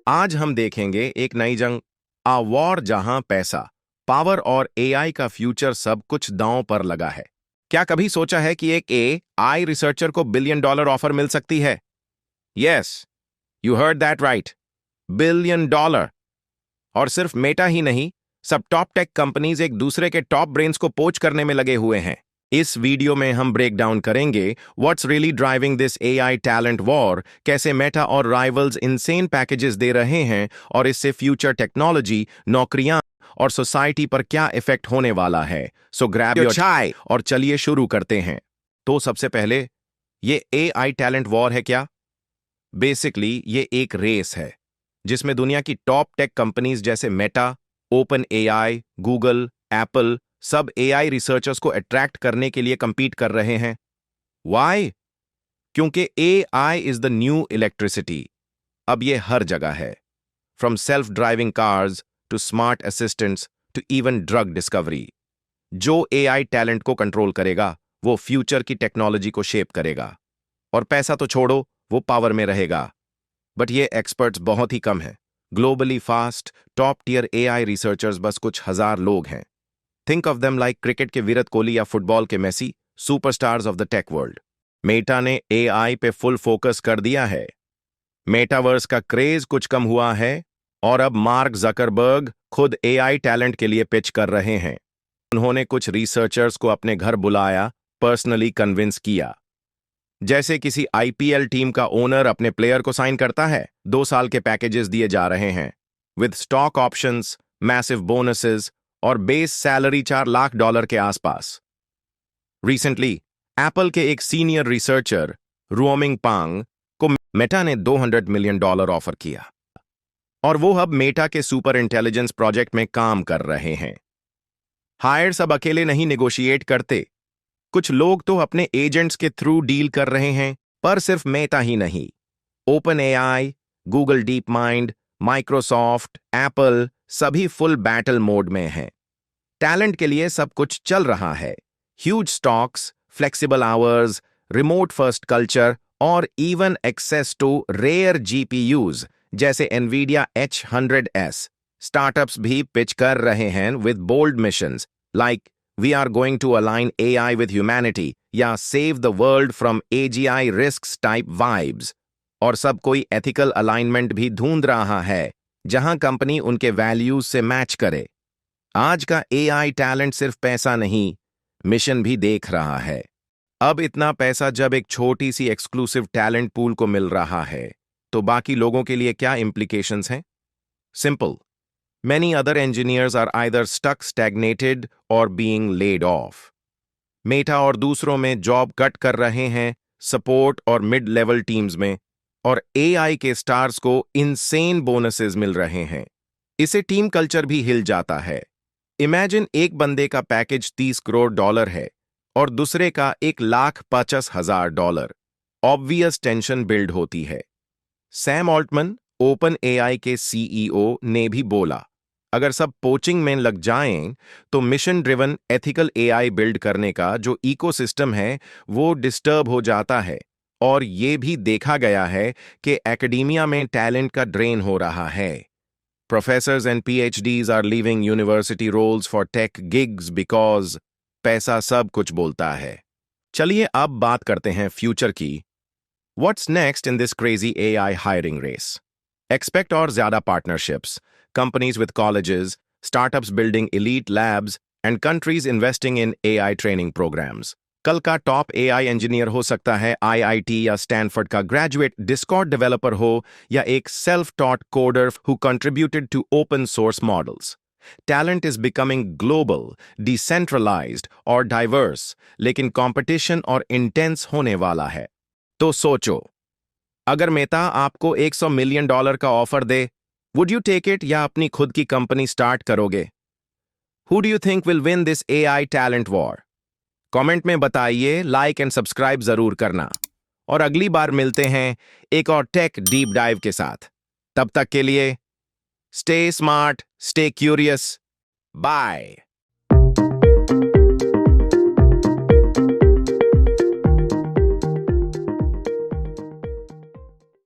आज हम देखेंगे एक नई जंग, आ वॉर जहां पैसा, पावर और एआई का फ्यूचर सब कुछ दांव पर लगा है। क्या कभी सोचा है कि एक एआई रिसर्चर को $1 बिलियन ऑफर मिल सकती है? Yes, you heard that right, $1 billion. और सिर्फ मेटा ही नहीं, सब टॉप टेक कंपनीज एक दूसरे के टॉप ब्रेन्स को पोच करने में लगे हुए हैं। इस वीडियो में हम ब्रेक डाउन करेंगे what's really driving this AI talent war, कैसे मेटा और राइवल्स इनसेन पैकेजेस दे रहे हैं और इससे फ्यूचर टेक्नोलॉजी, नौकरियां और सोसाइटी पर क्या इफेक्ट होने वाला है। सो ग्रैब योर चाय और चलिए शुरू करते हैं। तो सबसे पहले, ये एआई टैलेंट वॉर है क्या? बेसिकली ये एक रेस है जिसमें दुनिया की टॉप टेक कंपनीज जैसे Meta, OpenAI, Google, Apple सब एआई रिसर्चर्स को अट्रैक्ट करने के लिए compete कर रहे हैं। Why? क्योंकि AI is the new electricity. अब ये हर जगह है, from self driving cars to smart assistants to even drug discovery. जो एआई टैलेंट को कंट्रोल करेगा वो फ्यूचर की टेक्नोलॉजी को शेप करेगा। और पैसा तो छोड़ो, वो पावर में रहेगा। बट ये एक्सपर्ट्स बहुत ही कम हैं। Globally fast top tier AI researchers बस कुछ हजार लोग हैं। Think of them like cricket के विराट कोहली या फुटबॉल के Messi, superstars of the tech world. Meta ने एआई पे फुल फोकस कर दिया है। मेटावर्स का क्रेज कुछ कम हुआ है और अब मार्क जकरबर्ग खुद एआई टैलेंट के लिए पिच कर रहे हैं। उन्होंने कुछ रिसर्चर्स को अपने घर बुलाया, पर्सनली कन्विंस किया। जैसे किसी आईपीएल टीम का ओनर अपने प्लेयर को साइन करता है, 2 साल के पैकेजेस दिए जा रहे हैं with stock options, massive bonuses और बेस सैलरी $4 लाख के आसपास। रिसेंटली एप्पल के एक सीनियर रिसर्चर रुओमिंग पांग को मेटा ने $200 मिलियन ऑफर किया और वो अब मेटा के सुपर इंटेलिजेंस प्रोजेक्ट में काम कर रहे हैं। हायर्स अब अकेले नहीं नेगोशिएट करते, कुछ लोग तो अपने एजेंट्स के थ्रू डील कर रहे हैं। पर सिर्फ मेटा ही नहीं, open AI, Google deep mind, Microsoft, Apple सभी फुल बैटल मोड में हैं। टैलेंट के लिए सब कुछ चल रहा है। Huge stocks, flexible hours, remote first culture और even access to rare GPUs जैसे एनवीडिया H100S। स्टार्टअप्स भी पिच कर रहे हैं with bold missions like We are going to align AI with humanity या save the world from AGI risks type vibes। और सब कोई ethical alignment भी ढूंढ रहा है जहां कंपनी उनके वैल्यूज से मैच करे। आज का AI टैलेंट सिर्फ पैसा नहीं, मिशन भी देख रहा है। अब इतना पैसा जब एक छोटी सी एक्सक्लूसिव टैलेंट पूल को मिल रहा है, तो बाकी लोगों के लिए क्या implications हैं? Simple, many other engineers are either stuck, stagnated or being laid off। Meta और दूसरों में जॉब कट कर रहे हैं, सपोर्ट और मिड लेवल टीम्स में, और एआई के स्टार्स को इनसेन बोनसेस मिल रहे हैं। इसे टीम कल्चर भी हिल जाता है। इमेजिन एक बंदे का पैकेज $30 करोड़ है और दूसरे का $1,50,000। ऑब्वियस टेंशन बिल्ड होती है। सैम ऑल्टमन, ओपन एआई के सीईओ, ने भी बोला, अगर सब पोचिंग में लग जाएं तो mission driven ethical AI build करने का जो इकोसिस्टम है वो डिस्टर्ब हो जाता है। और ये भी देखा गया है कि एकेडेमिया में टैलेंट का ड्रेन हो रहा है। Professors and PhDs are leaving university roles for tech gigs because पैसा सब कुछ बोलता है। चलिए अब बात करते हैं फ्यूचर की। What's next in this crazy AI hiring race? Expect और ज्यादा partnerships, companies with colleges, startups building elite labs, and countries investing in AI training programs। कल का टॉप AI इंजीनियर हो सकता है IIT या स्टैनफोर्ड का ग्रेजुएट डिस्कॉर्ड डेवलपर हो या एक self taught coder who contributed to open source models। Talent is becoming global, decentralized और diverse, लेकिन कंपटीशन और इंटेंस होने वाला है। तो सोचो, अगर मेटा आपको $100 मिलियन का ऑफर दे, वुड यू टेक इट या अपनी खुद की कंपनी स्टार्ट करोगे? Who do you think will win this AI talent war? Comment में बताइए, लाइक एंड सब्सक्राइब जरूर करना। और अगली बार मिलते हैं एक और टेक डीप डाइव के साथ। तब तक के लिए stay smart, stay curious, bye.